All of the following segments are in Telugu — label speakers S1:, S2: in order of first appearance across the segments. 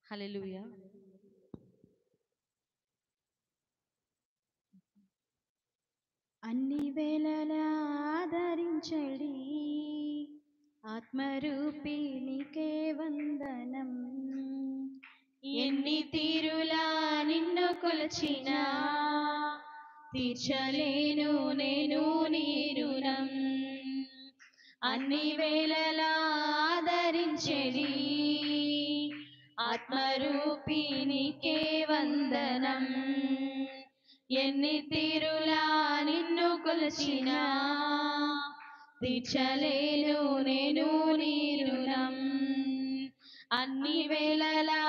S1: హల్లెలూయా.
S2: అన్ని వేళలా ఆదరించడి ఆత్మరూపినికే వందనం. ఎన్ని తీరులా నిన్ను కొలచినా తీర్చలేను నేను నీ రుణం. అన్ని వేళలా ఆదరించడి ఆత్మరూపినికే వందనం. ఎన్ని తీరులా నిన్ను కొలచినా తీర్చలేను నేను నీ రుణం. అన్ని వేళలా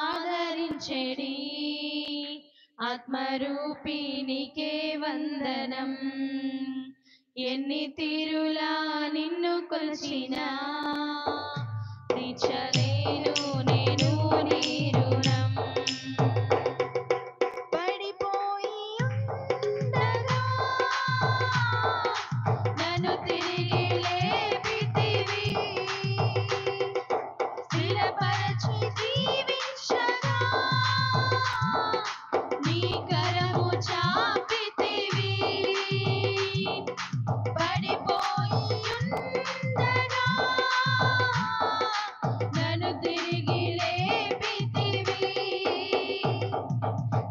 S2: ఆదరించెడి ఆత్మరూపినికే వందనం. ఎన్ని తీరులా నిన్ను కొలచినా తీర్చలేను నేను నీ రుణం. పడిపోయి ఉండగా నన్ను తిరిగి లేపితివి, స్థిరపరచి దీవించగా నీ కరము చాపితివి. పడిపోయి ఉండగా నన్ను తిరిగి లేపితివి,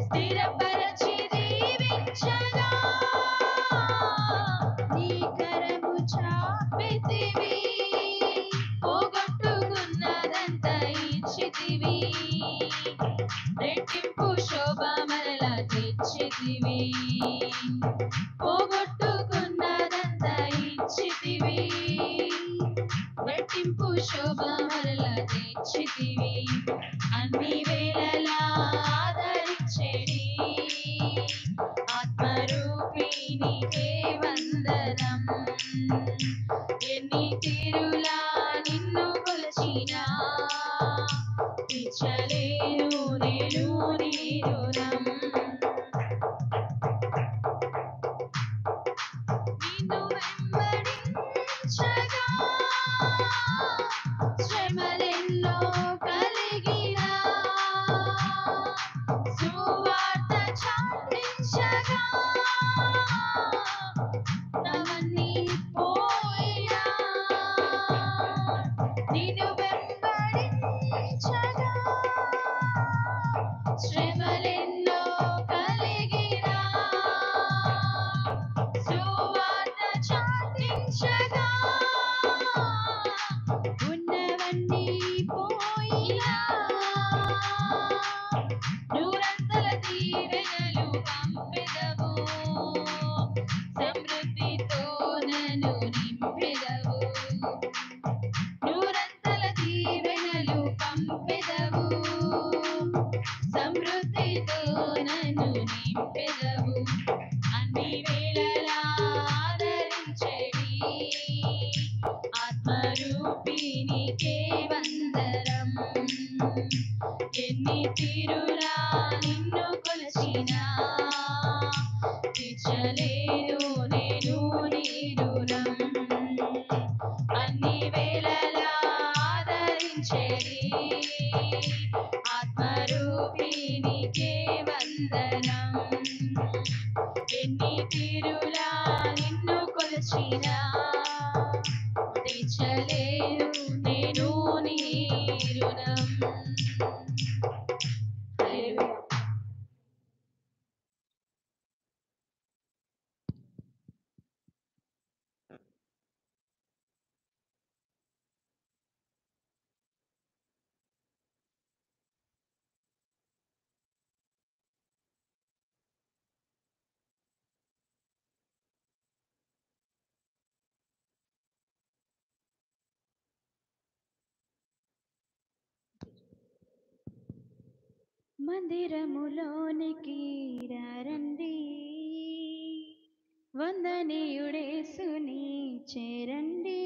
S2: స్థిరపరచి దీవించగా నీ కరము చాపితివి. పోగొట్టుకున్నదంతా ఇచ్చితివి, రెట్టింపు శోభ మరలా తెచ్చితివి. పోగొట్టుకున్నదంతా ఇచ్చితివి, రెట్టింపు శోభ మరలా తెచ్చితివి. అన్ని వేళలా ఆదరించెడి ఆత్మరూపినికే వందనం. ఎన్ని తీరులా నిన్ను కొలచినా తీర్చలేను నేను నీ రుణం. నిన్ను వెంబడించగా శ్రమలెన్నో కలిగినా సువార్త చాటించగా నవన్నీ పోయినా. నిన్ను వెంబడించగా శ్రమలెన్నో కలిగినా సువార్త చాటించగా ఉన్నవన్నీ పోయినా. నూరంతల దీవెనలు పంపెదవు, సమృద్ధితో నన్ను నింపెదవు. నూరంతల దీవెనలు పంపెదవు, సమృద్ధితో నన్ను నింపెదవు. అన్ని వేళలా ఆదరించెడి ఆత్మరూపినికే వందనం. ఎన్ని తీరులా నిన్ను కొలచినా తీర్చలేను నేను నీ రుణం. అన్ని వేళలా ఆదరించెడి ఆత్మరూపినికే వందనం. ఎన్ని తీరులా నిన్ను కొలచినా తీర్చలేను నేను నీ రుణం. హల్లెలూయా. మందిరములోనికి రండి, వందనీయుడేసుని చేరండి.